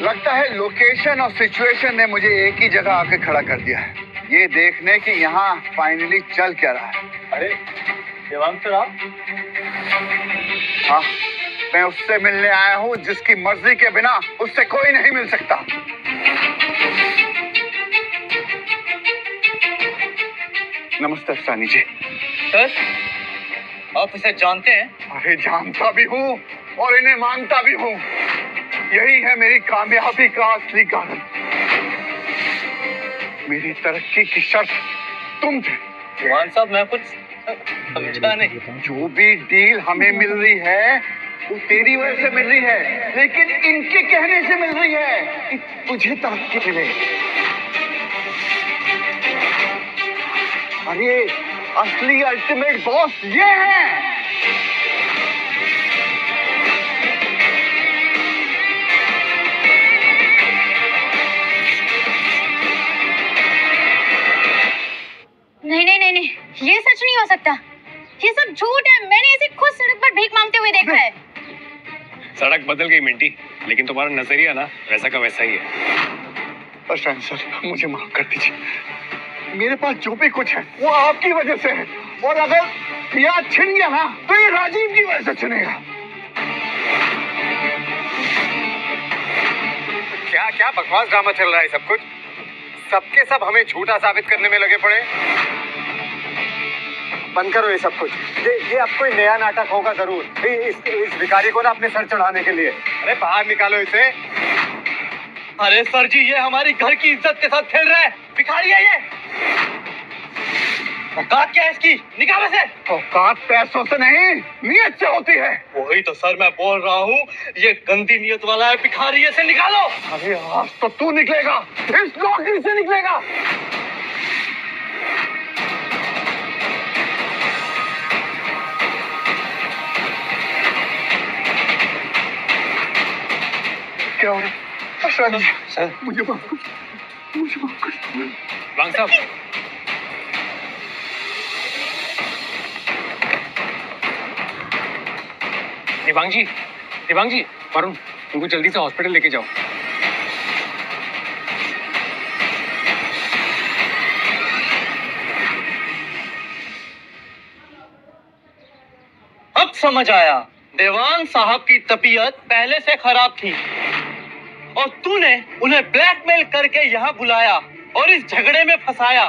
लगता है लोकेशन और सिचुएशन ने मुझे एक ही जगह आके खड़ा कर दिया है, ये देखने कि यहाँ फाइनली चल क्या रहा है। अरे देवांग सर आप? हाँ, मैं उससे मिलने आया हूँ जिसकी मर्जी के बिना उससे कोई नहीं मिल सकता। नमस्ते सानी जी। सर आप इसे जानते हैं? अरे जानता भी हूँ और इन्हें मानता भी हूँ। यही है मेरी कामयाबी का असली कारण। मेरी तरक्की की शर्त तुम थे। देवांग साहब मैं कुछ समझा नहीं। जो भी डील हमें मिल रही है वो तेरी वजह से मिल रही है, लेकिन इनके कहने से मिल रही है कि तुझे तरक्की मिले। अरे असली अल्टीमेट बॉस ये है। नहीं नहीं नहीं नहीं, ये सच नहीं हो सकता। ये सब झूठ है। मैंने इसे खुद सड़क पर भीख मांगते हुए देखा है। सड़क बदल गई मिंटी, लेकिन तुम्हारा नजरिया ना वैसा का वैसा ही है। सर मुझे माफ कर दीजिए। मेरे पास जो भी कुछ है वो आपकी वजह से है, और अगर याद छिन गया ना तो ये राजीव की वजह से छिनेगा। क्या क्या बकवास ड्रामा चल रहा है सब कुछ? सबके सब हमें झूठा साबित करने में लगे पड़े। बंद करो ये सब कुछ। ये अब कोई नया नाटक होगा जरूर इस भिखारी को ना अपने सर चढ़ाने के लिए। अरे बाहर निकालो इसे। अरे सर जी ये हमारी घर की इज्जत के साथ खेल रहा है। भिखारी है ये। औकात क्या है इसकी? निकालो इसे। औकात पैसों से नहीं नीयत से होती है। वही तो सर मैं बोल रहा हूँ, ये गंदी नीयत वाला है भिखारी। इसे निकालो। अरे आज तो तू निकलेगा, इस नौकरी से निकलेगा। क्या हो रहा है? सर मुझे माफ कर, मुझे माफ कर। वांग साहब, देवांग जी, वरुण उनको जल्दी से हॉस्पिटल लेके जाओ। अब समझ आया, देवांग साहब की तबीयत पहले से खराब थी और तूने उन्हें ब्लैकमेल करके यहाँ बुलाया और इस झगड़े में फंसाया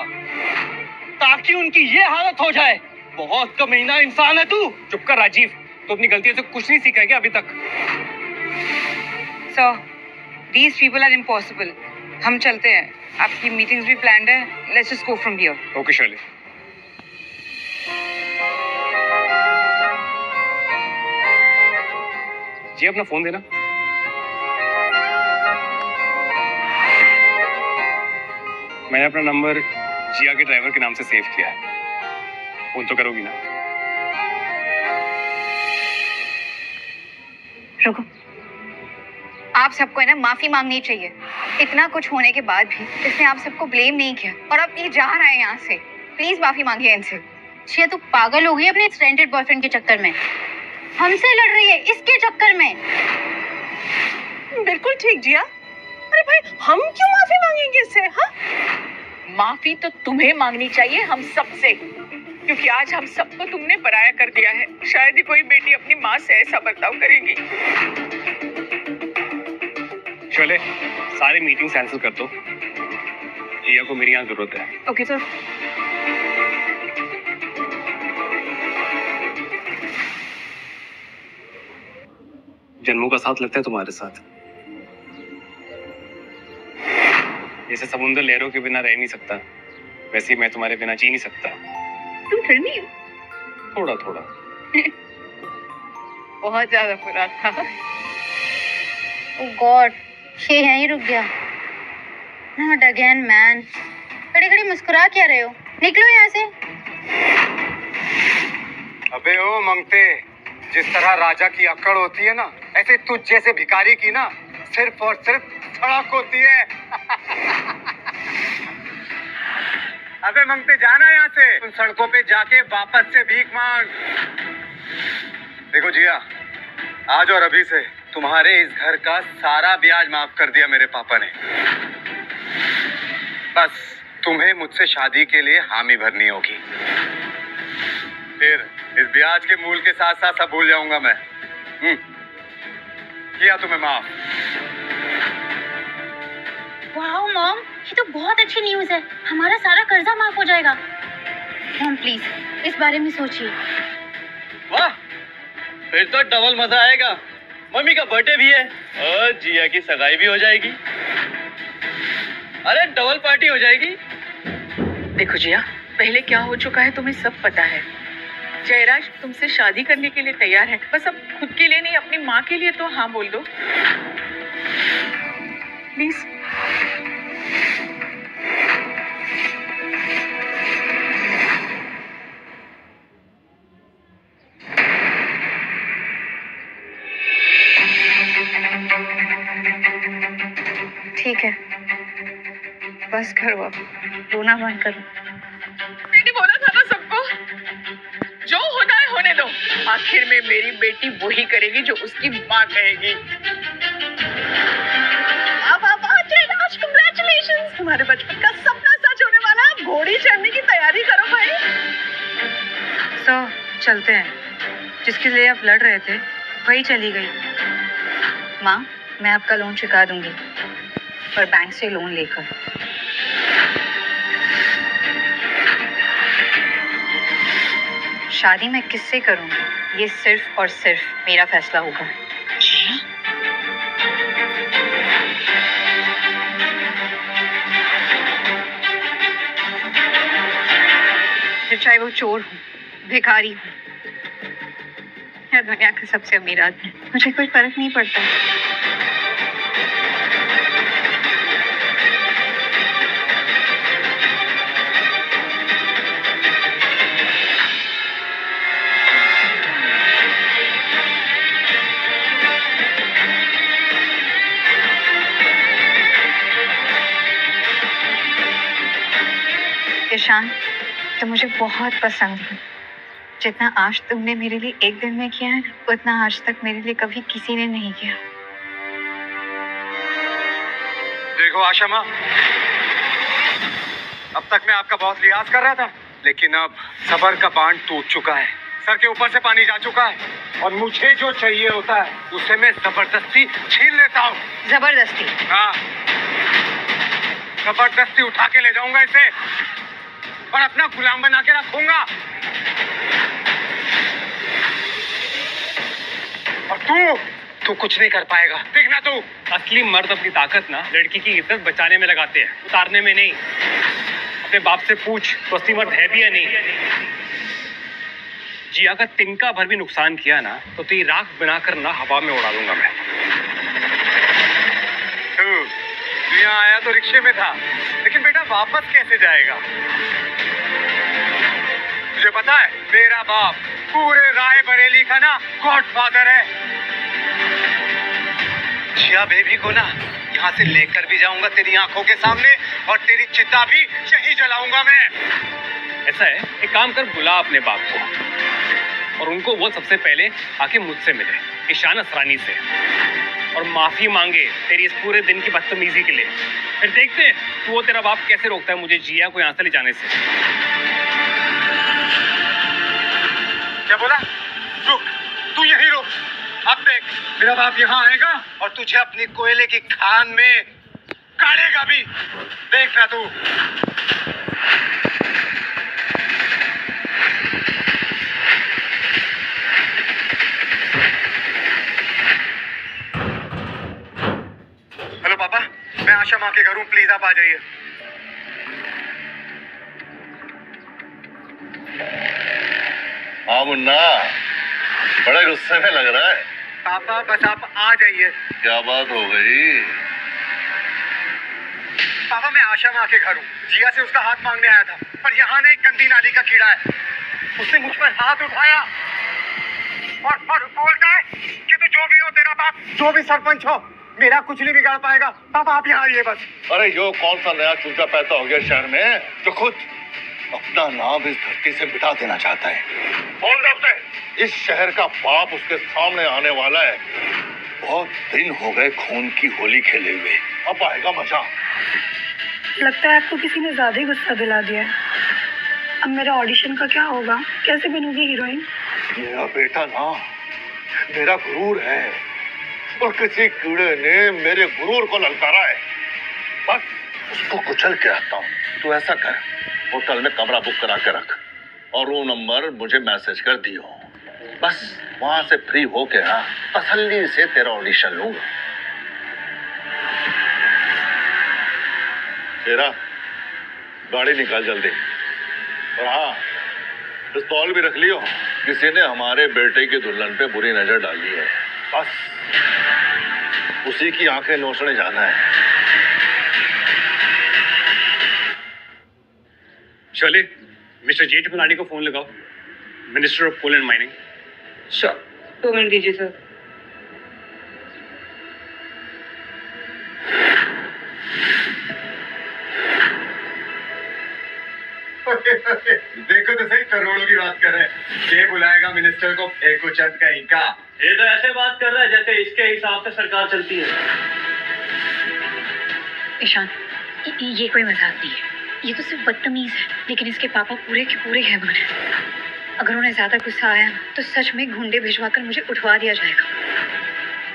ताकि उनकी ये हालत हो जाए। बहुत कमीना इंसान है तू। चुप कर राजीव, तो अपनी गलतियों से कुछ नहीं सीखा है क्या अभी तक? Sir, these people are impossible. हम चलते हैं। आपकी मीटिंग्स भी प्लान्ड है। Let's just go from here. Okay Shirley. जी अपना फोन देना। मैंने अपना नंबर जिया के ड्राइवर के नाम से सेव किया है। फोन तो करोगी ना? रुको, आप सबको है ना माफी मांगनी चाहिए। इतना कुछ होने के बाद भी इसने आप सबको ब्लेम नहीं किया और अब ये जा रहा है यहाँ से। प्लीज माफी मांगिए इनसे। छिया तू पागल हो गई अपने रेंटेड बॉयफ्रेंड के चक्कर में। हमसे लड़ रही है इसके चक्कर में। बिल्कुल ठीक जिया। अरे भाई हम क्यों माफी मांगेंगे इससे? हाँ, माफी तो तुम्हें मांगनी चाहिए हम सबसे, क्योंकि आज हम सबको तुमने पराया कर दिया है। शायद ही कोई बेटी अपनी माँ से ऐसा बर्ताव करेगी। शोले, सारी मीटिंग कैंसिल कर दो। जिया को मेरी यहाँ जरूरत है। Okay sir. जन्मों का साथ लगता है तुम्हारे साथ। जैसे समुद्र लहरों के बिना रह नहीं सकता, वैसे ही मैं तुम्हारे बिना जी नहीं सकता। तुम प्रेमी हो? थोड़ा थोड़ा। बहुत ज्यादा बुरा था। ओह गॉड, ये यहीं रुक गया। Not again man. खड़े खड़े मुस्कुरा क्या रहे हो? निकलो यहाँ से। अबे ओ मंगते, जिस तरह राजा की अक्कड़ होती है ना, ऐसे तुझ जैसे भिखारी की ना सिर्फ और सिर्फ सड़क होती है। अबे मंगते जाना यहाँ से। उन सड़कों पे जाके वापस से भीख मांग। देखो जिया, आज और अभी से तुम्हारे इस घर का सारा ब्याज माफ कर दिया मेरे पापा ने। बस तुम्हें मुझसे शादी के लिए हामी भरनी होगी, फिर इस ब्याज के मूल के साथ साथ सब भूल जाऊंगा मैं। किया तुम्हें माफ। वाह मॉम, ये तो बहुत अच्छी न्यूज़ है। हमारा सारा कर्जा माफ हो जाएगा। मॉम प्लीज इस बारे में सोचिए। वाह, फिर तो डबल मजा आएगा। मम्मी का बर्थडे भी है और जिया की सगाई भी हो जाएगी। अरे डबल पार्टी हो जाएगी। देखो जिया, पहले क्या हो चुका है तुम्हें सब पता है। जयराज तुमसे शादी करने के लिए तैयार है। बस अब खुद के लिए नहीं, अपनी माँ के लिए तो हाँ बोल दो प्लीज। ठीक है, बस करो अब, रोना बंद करो। मैंने बोला था ना सबको, जो होना है होने दो। आखिर में मेरी बेटी वही करेगी जो उसकी माँ कहेगी। जयराज, कांग्रेचुलेशंस, तुम्हारे बचपन का सपना सच होने वाला है। घोड़ी चढ़ने की तैयारी करो भाई। तो चलते हैं। जिसके लिए आप लड़ रहे थे वही चली गई। माँ, मैं आपका लोन चुका दूंगी, पर बैंक से लोन लेकर। शादी मैं किससे करूंगी, ये सिर्फ और सिर्फ मेरा फैसला होगा। फिर चाहे वो चोर हो, भिखारी हो या दुनिया का सबसे अमीर आदमी, मुझे कोई फर्क नहीं पड़ता। ईशान, तो मुझे बहुत पसंद है। जितना आज तुमने मेरे लिए एक दिन में किया है, उतना आज तक मेरे लिए कभी किसी ने नहीं किया। देखो आशा माँ, अब तक मैं आपका बहुत लिहाज कर रहा था, लेकिन अब सबर का बांध टूट चुका है, सर के ऊपर से पानी जा चुका है, और मुझे जो चाहिए होता है उसे मैं जबरदस्ती छीन लेता हूँ। जबरदस्ती? हाँ, जबरदस्ती उठा के ले जाऊंगा इसे और अपना गुलाम बना के रखूंगा। और तू कुछ नहीं कर पाएगा, देखना तू। असली मर्द अपनी ताकत ना लड़की की इज्जत बचाने में लगाते हैं, उतारने में नहीं। अपने बाप से पूछ तो असली मर्द है भी या नहीं। जिया का तिनका भर भी नुकसान किया ना तो तेरी राख बनाकर ना हवा में उड़ा दूंगा मैं। तू यहाँ आया तो रिक्शे में था, लेकिन बेटा वापस कैसे जाएगा? तुझे पता है मेरा बाप पूरे राय बरेली का ना गॉडफादर है। जिया बेबी को ना यहाँ से लेकर भी जाऊंगा तेरी आंखों के सामने, और तेरी चिता भी यही जलाऊंगा मैं। ऐसा है, एक काम कर, बुला अपने बाप को और उनको वो सबसे पहले आके मुझसे मिले, ईशान असरानी से, और माफी मांगे तेरी इस पूरे दिन की बदतमीजी के लिए। फिर देखते हैं कि वो तेरा बाप कैसे रोकता है मुझे जिया को यहाँ से ले जाने से। क्या बोला? रुक, तू यहीं रुक। अब देख, मेरा बाप यहाँ आएगा और तुझे अपनी कोयले की खान में गाड़ेगा भी, देखना तू। हेलो पापा, मैं आशा माँ के घर हूँ, प्लीज आप आ जाइए। हाँ मुन्ना, बड़े गुस्से में लग रहा है। पापा बस आप आ जाइए। क्या बात हो गई? पापा मैं आशा माँ के घर हूँ, जिया से उसका हाथ मांगने आया था, पर यहाँ ना एक गंदी नाली का कीड़ा है, उसने मुझ पर हाथ उठाया और बोलता है कि तू जो भी हो, तेरा बाप जो भी सरपंच हो, मेरा कुछ नहीं बिगाड़ पाएगा। पापा आप यहाँ आइए बस। अरे यो कौन सा नया चूचा पैदा हो गया शहर में जो खुद अपना नाम इस धरती से मिटा देना चाहता है? कौन डरता है? इस शहर का बाप उसके सामने आने वाला है बहुत दिन हो गए खून की होली खेले हुए, अब आएगा मजा। लगता है आपको किसी ने ज्यादा ही गुस्सा दिला दिया है। अब मेरा ऑडिशन का क्या होगा? कैसे बनूंगी हीरोइन? मेरा बेटा ना मेरा गुरूर है, और किसी कीड़े ने मेरे गुरूर को ललकारा है। बस उसको कुचल के आता हूँ। तू ऐसा कर, होटल में कमरा बुक करा के रख और रूम नंबर मुझे मैसेज कर दियो। बस वहां से फ्री होके ना तसल्ली से तेरा ऑडिशन लूंगा। तेरा गाड़ी निकाल जल्दी। और हाँ, पिस्तौल भी रख लियो, किसी ने हमारे बेटे की दुल्हन पे बुरी नजर डाली है। बस उसी की आंखें नोचने जाना है। शर्ले, मिस्टर जेठमलानी को फोन लगाओ, minister of coal and mining. Sure, 2 minute दीजिए सर। देखो तो सही, करोड़ों की बात कर रहे हैं। ये बुलाएगा मिनिस्टर को, एक चंद कहीं का। ये तो ऐसे बात कर रहा है जैसे इसके हिसाब से सरकार चलती है। ईशान, ये कोई मजाक नहीं है, ये तो सिर्फ बदतमीज है, लेकिन इसके पापा पूरे के पूरे हैवान हैं। अगर उन्हें ज्यादा गुस्सा आया तो सच में गुंडे भिजवाकर मुझे उठवा दिया जाएगा।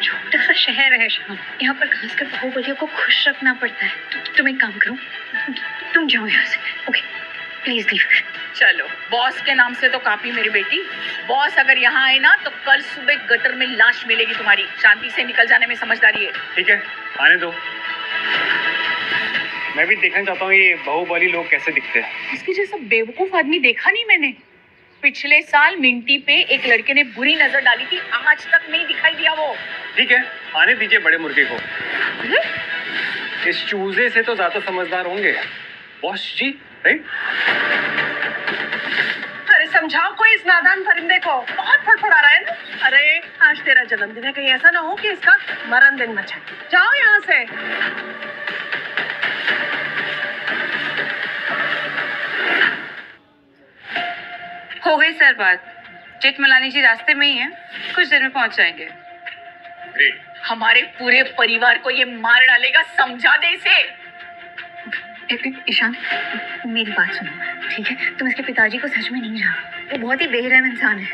छोटा सा शहर है शाम, यहाँ पर खासकर बाहुबलियों को खुश रखना पड़ता है। तुम एक काम करो, तुम जाओ यहाँ से, ओके? Please leave. चलो, बॉस के नाम से तो काफी मेरी बेटी। बॉस अगर यहाँ आए ना तो कल सुबह गटर में लाश मिलेगी तुम्हारी। शांति से निकल जाने में समझदारी है। ठीक है, आने दो। मैं भी देखना चाहता हूँ ये बाहुबली लोग कैसे दिखते हैं। इसके जैसा बेवकूफ आदमी देखा नहीं मैंने। पिछले साल मिंटी पे एक लड़के ने बुरी नजर डाली थी, आज तक नहीं दिखाई दिया वो। ठीक है, आने दीजिए बड़े मुर्गे को। इस चूजे से तो ज्यादा समझदार होंगे बॉस जी, राइट? अरे समझाओ कोई इस नादान परिंदे को, बहुत फड़फड़ा रहा है ना। अरे आज तेरा जन्मदिन है, कहीं ऐसा ना हो कि इसका मरण दिन मचा। जाओ यहाँ से। हो गई सर बात। जेठमलानी जी रास्ते में ही हैं, कुछ देर में पहुंच जाएंगे। ग्रेट। हमारे पूरे परिवार को ये मार डालेगा, समझा दे इसे। ईशान, मेरी बात सुनो, ठीक है? तुम इसके पिताजी को सच में नहीं जानते, वो बहुत ही बेरहम इंसान है।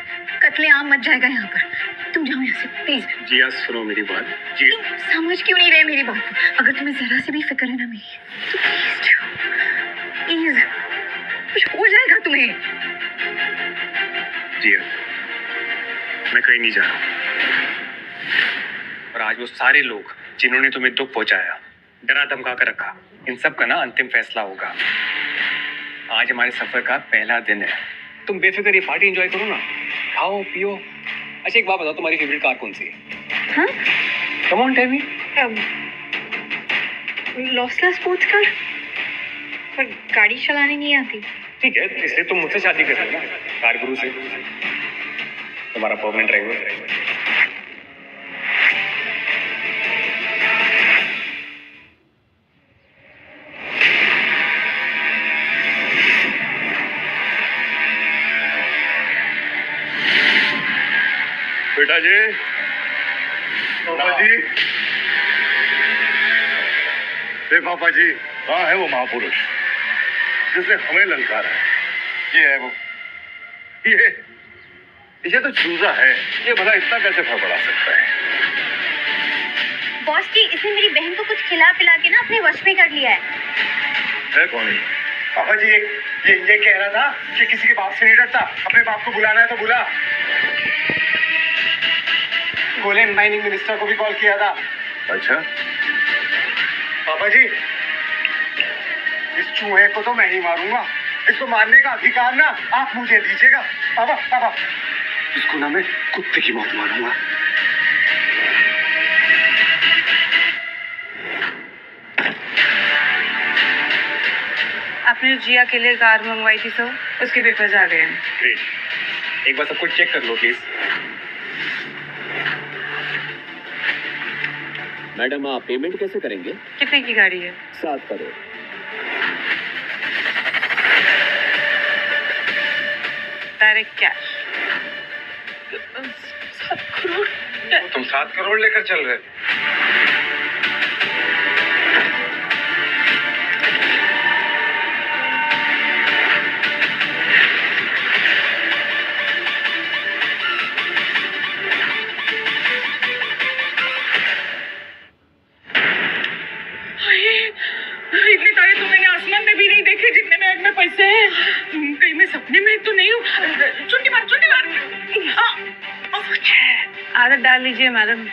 कत्लेआम मच जाएगा यहाँ पर। तुम जाओ यहाँ से प्लीज। जी हाँ, सुनो मेरी बात जी। तुम समझ क्यों नहीं रहे मेरी बात को? अगर तुम्हें जरा से भी फिक्र है ना मेरी, तो प्लीज कुछ हो जाएगा तुम्हें। जी हाँ, मैं कहीं नहीं जा रहा। और आज वो सारे लोग जिन्होंने तुम्हें दुख पहुंचाया, डरा धमका कर रखा, इन सब का ना अंतिम फैसला होगा। आज हमारे सफर का पहला दिन है। तुम बेफिक्र ये पार्टी एंजॉय करो ना, खाओ पियो। अच्छा एक बात बताओ, तुम्हारी फेवरेट कार कौन सी है? हाँ? Come on tell me. लॉसला स्पोर्ट्स कार, पर गाड़ी चलानी नहीं आती। ठीक है, इसलिए तुम मुझसे शादी कर रहे हो ना, कार गुरु से, तुम्हारा परमानेंट ड्राइवर। बेटा जी, पापा जी, पापा जी, कहाँ है वो महापुरुष जिसने हमें ललकारा है? ये है वो, ये तो चूजा है। ये भला इतना कैसे फड़फड़ा सकता है? बॉस जी, इसने मेरी बहन को कुछ खिला पिला के ना अपने वश में कर लिया है। कौन है? पापा जी ये कह रहा था कि किसी के बाप से नहीं डरता, अपने बाप को बुलाना है तो बुला। कोल एंड माइनिंग मिनिस्टर को भी कॉल किया था। अच्छा, पापा जी, इस चूहे को तो मैं ही मारूंगा। इसको मारने का अधिकार ना आप मुझे दीजिएगा। पापा पापा, इसको ना मैं कुत्ते की मौत मारूंगा। आपने जो जिया के लिए कार मंगवाई थी तो उसके पेपर्स आ गए हैं। ग्रेट, एक बार सब कुछ चेक कर लो प्लीज। मैडम, आप पेमेंट कैसे करेंगे? कितने की गाड़ी है? 7 करोड़। Direct cash. 7 करोड़? तुम 7 करोड़ लेकर चल रहे। इतने तारे तो मैंने आसमान में भी नहीं देखे जितने बैग में पैसे हैं। कहीं मैं सपने में तो नहीं हूँ। चुटकी मार आदत डाल लीजिए मैडम,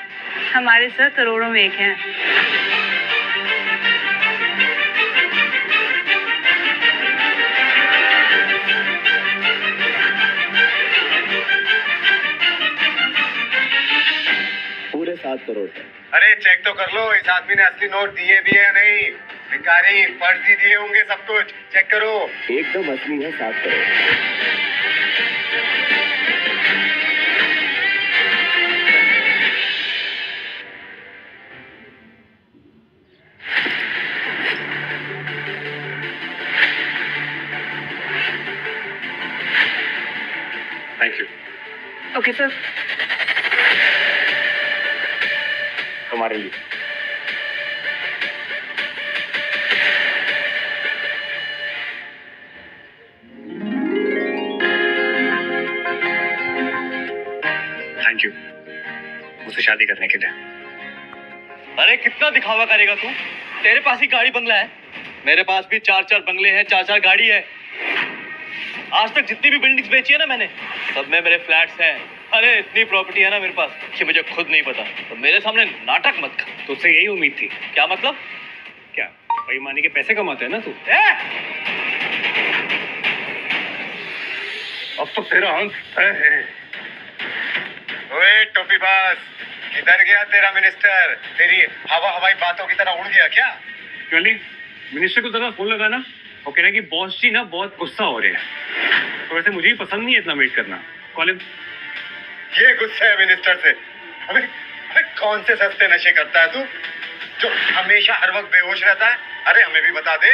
हमारे सर करोड़ों में एक हैं। पूरे 7 करोड़ है। अरे चेक तो कर लो, इस आदमी ने असली नोट दिए भी है या नहीं। भिखारी फर्जी दिए होंगे सब कुछ, चेक करो। एकदम असली है 7 crore. Thank you. Okay sir. तुम्हारे लिए। थैंक यू मुझसे शादी करने के लिए। अरे कितना दिखावा करेगा तू? तेरे पास ही गाड़ी बंगला है, मेरे पास भी 4-4 बंगले हैं, 4-4 गाड़ी है। आज तक जितनी भी बिल्डिंग्स बेची है ना मैंने, सब में मेरे फ्लैट्स हैं। अरे इतनी प्रॉपर्टी है ना मेरे पास कि मुझे खुद नहीं पता। तो मेरे सामने नाटक मत कर। तुझसे यही उम्मीद थी। क्या मतलब? क्या बेईमानी के पैसे कमाते है ना तू? अब तो तेरा अंत तय है। ओए टोपीबाज, किधर गया तेरा मिनिस्टर? तेरी हवाई बातों की तरह उड़ गया क्या? क्यों नहीं? मिनिस्टर को जरा फोन लगाना और कहना कि बॉस जी ना बहुत गुस्सा हो रहे हैं। तो वैसे मुझे भी पसंद नहीं है इतना वेट करना। Call him. ये गुस्सा है मिनिस्टर से? अबे कौन से सस्ते नशे करता है तू जो हमेशा हर वक्त बेहोश रहता है? अरे हमें भी बता दे।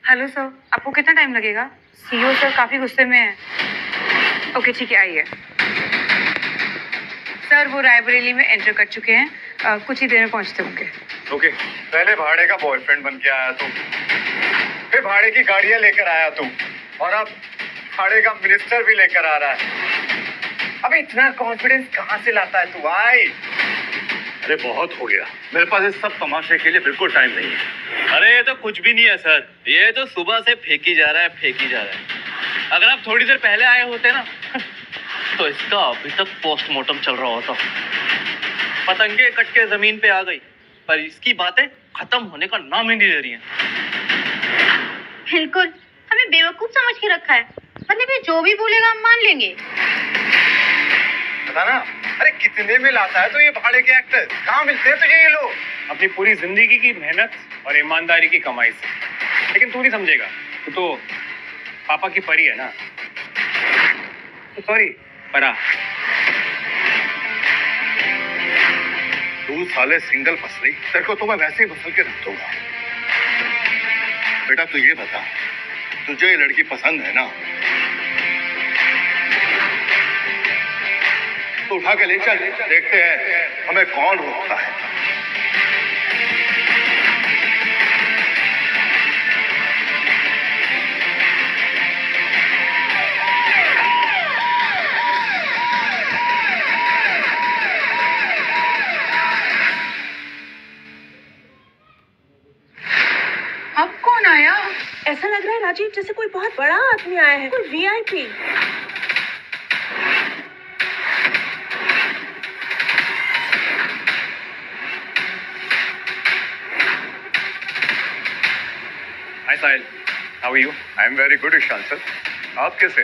हेलो सर, आपको कितना टाइम लगेगा? सीईओ सर काफी गुस्से में है। ओके ठीक है, आइए। सर वो रायबरेली में एंटर कर चुके हैं, कुछ ही देर में पहुंचते होंगे। ओके। पहले भाड़े का बॉयफ्रेंड बन के आया तू, फिर भाड़े की गाड़ियां लेकर आया तू, और अब भाड़े का मिनिस्टर भी लेकर आ रहा है। अबे इतना कॉन्फिडेंस कहाँ से लाता है तू भाई? अरे बहुत हो गया, मेरे पास इस सब तमाशे के लिए बिल्कुल टाइम नहीं है। अरे ये तो कुछ भी नहीं है सर, ये तो सुबह से फेंकी जा रहा है। अगर आप थोड़ी देर पहले आए होते ना तो इसका अभी तक पोस्टमार्टम चल रहा होता। पतंगे कट के जमीन पे आ गई, पर इसकी बातें खत्म होने का नाम ही नहीं ले रही हैं। बिल्कुल, हमें बेवकूफ समझ के रखा है। मतलब ये जो भी बोलेगा हम मान लेंगे। पता ना, अरे कितने में लाता है तो ये भाड़े के एक्टर? कहाँ मिलते हैं तुझे ये लोग? अपनी पूरी जिंदगी की मेहनत और ईमानदारी की कमाई से। लेकिन तू नहीं समझेगा, तू तो पापा की परी है ना। तो सॉरी परा। तू साले सिंगल फसली, तेरे को तो मैं वैसे ही फसल के रख दूंगा। बेटा तू ये बता, तुझे ये लड़की पसंद है ना? तो उठा के ले चल, देखते हैं हमें कौन रोकता है। अब कौन आया? ऐसा लग रहा है राजीव जैसे कोई बहुत बड़ा आदमी आया है, कोई VIP. Hi Sahil, how are you? I am very good Ishaan sir, आप कैसे?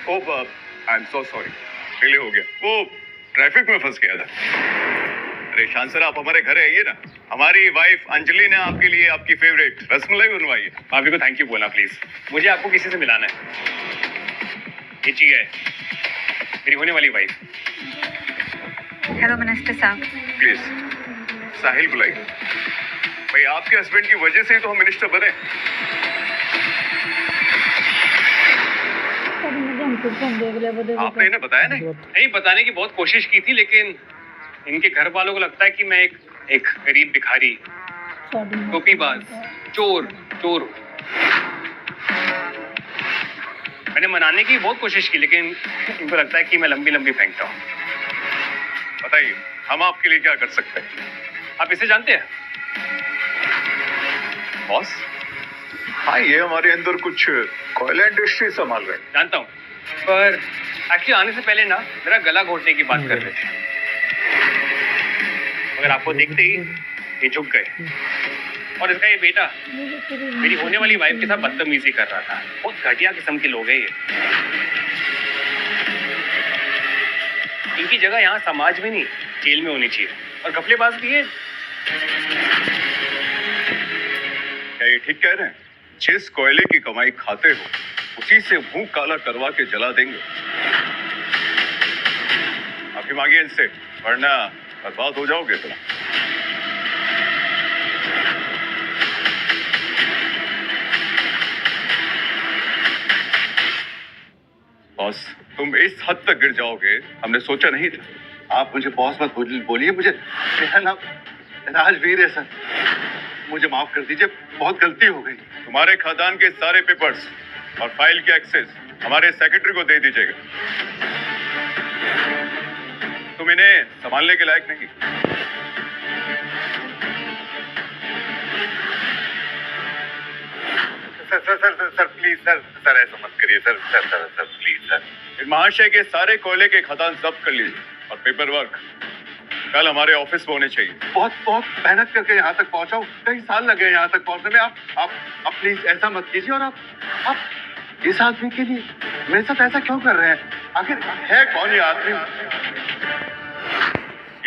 Oh I am so sorry, delay हो गया, वो ट्रैफिक में फंस गया था। अरे ईशान सर आप हमारे घर आइए ना, हमारी वाइफ अंजलि ने आपके लिए आपकी फेवरेट रसमलाई बनवाई है। भाभी को थैंक यू बोलना प्लीज, मुझे आपको किसी से मिलाना है। ये चाहिए। मेरी होने वाली वाइफ। हेलो मिनिस्टर साहब। प्लीज साहिल बुलाइए। भाई आपके हस्बैंड की वजह से ही तो हम मिनिस्टर बने। आपने इन्हें बताया नहीं? नहीं, बताने की बहुत कोशिश की थी, लेकिन इनके घर वालों को लगता है कि मैं एक गरीब भिखारी, टोपीबाज, चोर हूँ। मैंने मनाने की बहुत कोशिश की, लेकिन इनको लगता है कि मैं लंबी फेंकता हूँ। बताइए हम आपके लिए क्या कर सकते हैं? आप इसे जानते हैं? बॉस, हाँ ये हमारे अंदर कुछ कोयला इंडस्ट्री संभाल रहे हैं। जानता हूँ, पर एक्चुअली आने से पहले ना मेरा गला घोटने की बात कर रहे थे, मगर आपको देखते ही ये झुक गए। और इसका ये बेटा मेरी होने वाली वाइफ के साथ बदतमीजी कर रहा था। बहुत घटिया किस्म के लोग हैं ये। इनकी जगह यहाँ समाज में नहीं, जेल में होनी चाहिए। और घपलेबाज भी है। क्या ये ठीक कह रहे हैं? जिस कोयले की कमाई खाते हो उसी से मुंह काला करवा के जला देंगे। माफी मांगिए इनसे, वरना बर्बाद हो जाओगे तुम। बॉस, तुम इस हद तक गिर जाओगे हमने सोचा नहीं था। आप मुझे बॉस मत बोलिए, मुझे मेरा नाम राजवीर है सर। मुझे माफ कर दीजिए, बहुत गलती हो गई। तुम्हारे खानदान के सारे पेपर्स और फाइल के एक्सेस हमारे सेक्रेटरी को दे दीजिएगा। तुम इन्हें संभालने के लायक नहीं। सर प्लीज सर ऐसा मत करिए सर प्लीज सर। इन महाशय के सारे कोयले के खदान जब्त कर लीजिए और पेपर वर्क कल हमारे ऑफिस में होने चाहिए। बहुत मेहनत करके यहाँ तक पहुँचा हूँ, कई साल लगे यहाँ तक पहुँचने में। आप प्लीज ऐसा मत कीजिए। और आप इस आदमी के लिए मेरे साथ ऐसा क्यों कर रहे हैं? आखिर है कौन ये आदमी?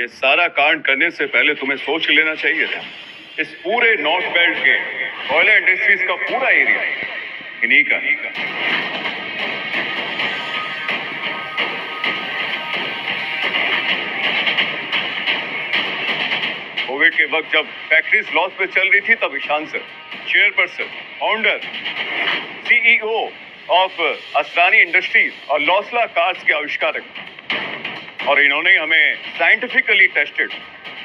ये सारा कांड करने से पहले तुम्हें सोच लेना चाहिए था। इस पूरे नॉर्थ बेल्ट के कोयला इंडस्ट्रीज का पूरा एरिया इन्हीं का ही का। कोविड के वक्त जब फैक्ट्रीज लॉस पे चल रही थी, तब Ishan sir chairperson, founder, CEO of Asrani industries और लॉसला कार्स के आविष्कारक, और इन्होंने हमें साइंटिफिकली टेस्टेड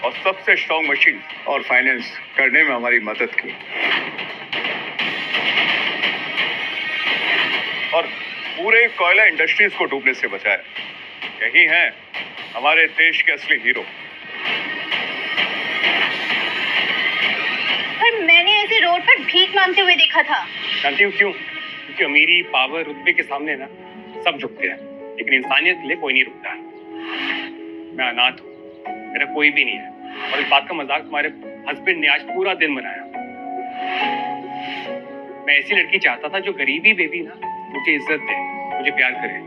और सबसे स्ट्रॉन्ग मशीन और फाइनेंस करने में हमारी मदद की। और पूरे कोयला इंडस्ट्रीज को डूबने से बचाया। यही हैं हमारे देश के असली हीरो। पर मैंने ऐसे रोड पर भीख मांगते हुए देखा था। जानती हूँ क्यों? क्योंकि अमीरी, पावर, रुतबे के सामने ना सब झुकते हैं, लेकिन इंसानियत के लिए कोई नहीं रुकता। मैं अनाथ हूँ, मेरा कोई भी नहीं है, और इस बात का मजाक तुम्हारे हस्बैंड ने आज पूरा दिन बनाया। मैं ऐसी लड़की चाहता था जो गरीबी में भी ना मुझे इज्जत दे, मुझे प्यार करे।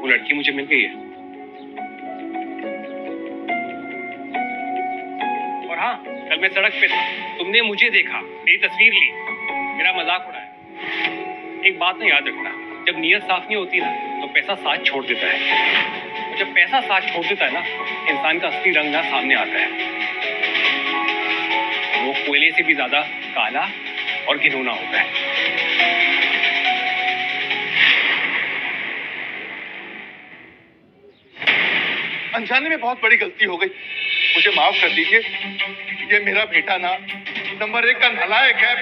वो लड़की मुझे मिल गई है। और हाँ, कल मैं सड़क पे था, तुमने मुझे देखा, मेरी तस्वीर ली, मेरा मजाक उड़ाया। एक बात ना याद रखना, जब नीयत साफ नहीं होती ना तो पैसा साथ छोड़ देता है। और जब पैसा साथ छोड़ देता है ना, इंसान का असली रंग ना सामने आता है। वो कोयले से भी ज्यादा काला और घिनौना होता है। अनजाने में बहुत बड़ी गलती हो गई, मुझे माफ कर दीजिए। ये मेरा बेटा ना नंबर 1 का नालायक है,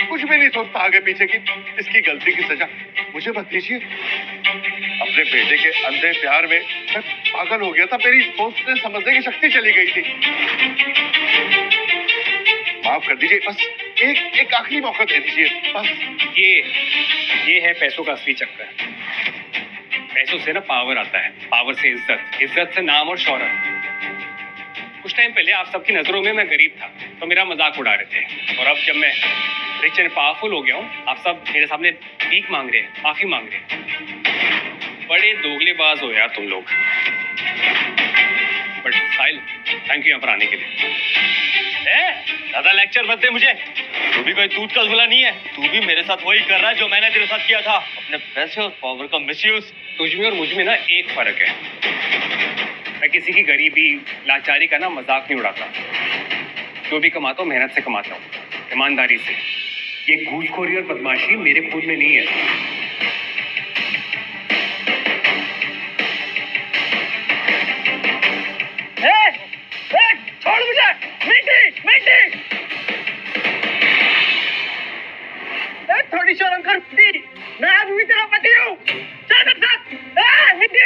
कुछ भी नहीं सोचता आगे पीछे की। इसकी गलती की सजा मुझे मत दीजिए। अपने बेटे के अंधे प्यार में मैं पागल हो गया था, मेरी सोचने समझने की शक्ति चली गई थी। माफ कर दीजिए, बस एक आखिरी मौका दे दीजिए बस। ये है पैसों का असली चक्कर। पैसों से ना पावर आता है, पावर से इज्जत, इज्जत से नाम और शोहरत। कुछ टाइम पहले आप सबकी नजरों में मैं गरीब था तो मेरा मजाक उड़ा रहे थे, और अब जब मैं रिच एंड पावरफुल हो गया हूँ, आप सब मेरे सामने भीख मांग रहे हैं, माफी मांग रहे हैं। बड़े दोगलेबाज हो यार तुम लोग। बट साहिल, थैंक यू यहाँ पर आने के लिए। ज्यादा लेक्चर मत दे मुझे। तू भी कोई दूध का झोला नहीं है। तू भी मेरे साथ वही कर रहा है जो मैंने तेरे साथ किया था, अपने पैसे और पावर का मिसयूज। तुझ में और मुझ में ना एक फर्क है, मैं किसी की गरीबी लाचारी का ना मजाक नहीं उड़ाता। जो भी कमाता हूँ मेहनत से कमाता हूँ, ईमानदारी से। ये घूसखोरी और बदमाशी मेरे खून में नहीं है। छोड़ मुझे, मिंटी, मिंटी। थोड़ी शर्म कर मिंटी, मैं अभी भी तेरा पति हूँ। चल मेरे साथ, मिंटी।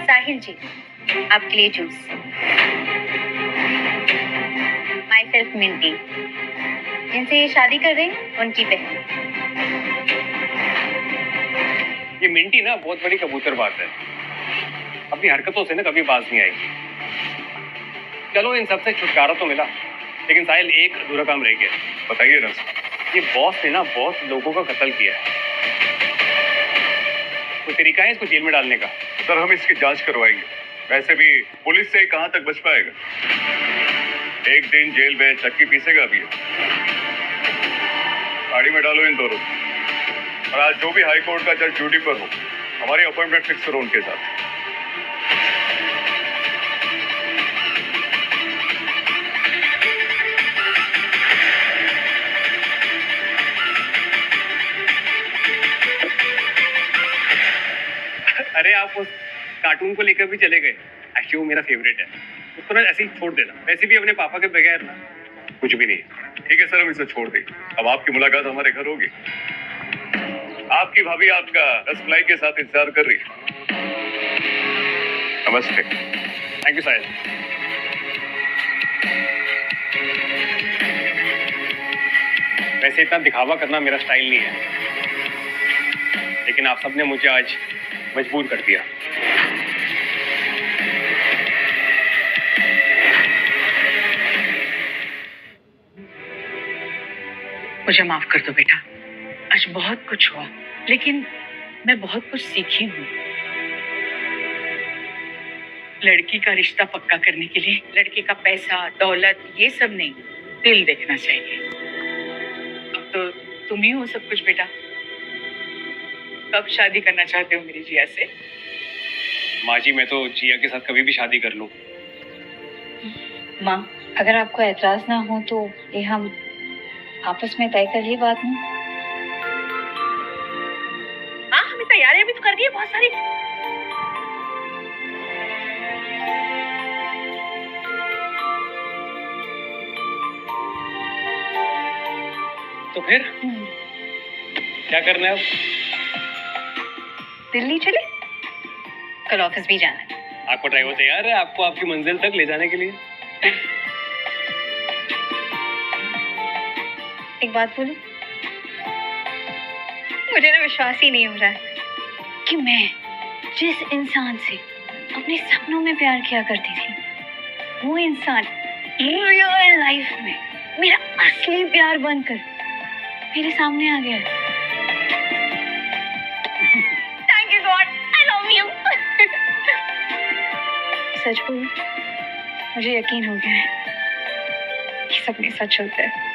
साहिल जी, आपके लिए जूस। माई सेल्फ मिंटी, जिनसे ये शादी कर रही हैं, उनकी बहन। ये मिंटी ना बहुत बड़ी कबूतरबाज है, अपनी हरकतों से ना कभी बाज नहीं आएगी। चलो इन सब से छुटकारा तो मिला, लेकिन साहिल एक अधूरा काम रह गया। बताइए रस। ये बॉस ने ना बहुत लोगों का कत्ल किया है। कोई तरीका है इसको जेल में डालने का? सर हम इसकी जांच करवाएंगे, वैसे भी पुलिस से कहां तक बच पाएगा। एक दिन जेल में चक्की पीसेगा भी। गाड़ी में डालो इन दोनों, और आज जो भी हाई कोर्ट का जज ड्यूटी पर हो, हमारी अपॉइंटमेंट फिक्स करो उनके साथ। अरे आप उस कार्टून को लेकर भी चले गए। एक्चुअली वो मेरा फेवरेट है, उसको ना ऐसे ही छोड़ देना। वैसे भी अपने पापा के बगैर ना कुछ भी नहीं। ठीक है सर, हम इसे छोड़ दें। अब आपकी मुलाकात हमारे घर होगी। आपकी भाभी आपका रसमलाई के साथ इंतजार कर रही है। नमस्ते। थैंक यू साहिल। वैसे इतना दिखावा करना मेरा स्टाइल नहीं है, लेकिन आप सबने मुझे आज मजबूर कर दिया। मुझे माफ कर दो बेटा, आज बहुत कुछ हुआ, लेकिन मैं बहुत कुछ सीखी हूँ। लड़की का रिश्ता पक्का करने के लिए लड़के का पैसा दौलत ये सब नहीं, दिल देखना चाहिए। अब तो तुम ही हो सब कुछ बेटा। कब शादी करना चाहते हो मेरी जिया से? माँ जी, मैं तो जिया के साथ कभी भी शादी कर लूं। माँ, अगर आपको एतराज ना हो तो ये हम आपस में तय कर लिए बात में। हाँ, हमें तैयारियां भी तो करनी है बहुत सारी। तो फिर क्या करना है अब? दिल्ली चले, कल ऑफिस भी जाना है। आपको ड्राइवर तैयार है आपको आपकी मंजिल तक ले जाने के लिए? एक बात बोलूं, मुझे ना विश्वास ही नहीं हो रहा है कि मैं जिस इंसान से अपने सपनों में प्यार किया करती थी, वो इंसान रियल लाइफ में मेरा असली प्यार बनकर मेरे सामने आ गया है। Thank you God, I love you. सच बोलूं, मुझे यकीन हो गया है कि सपने सच होते हैं।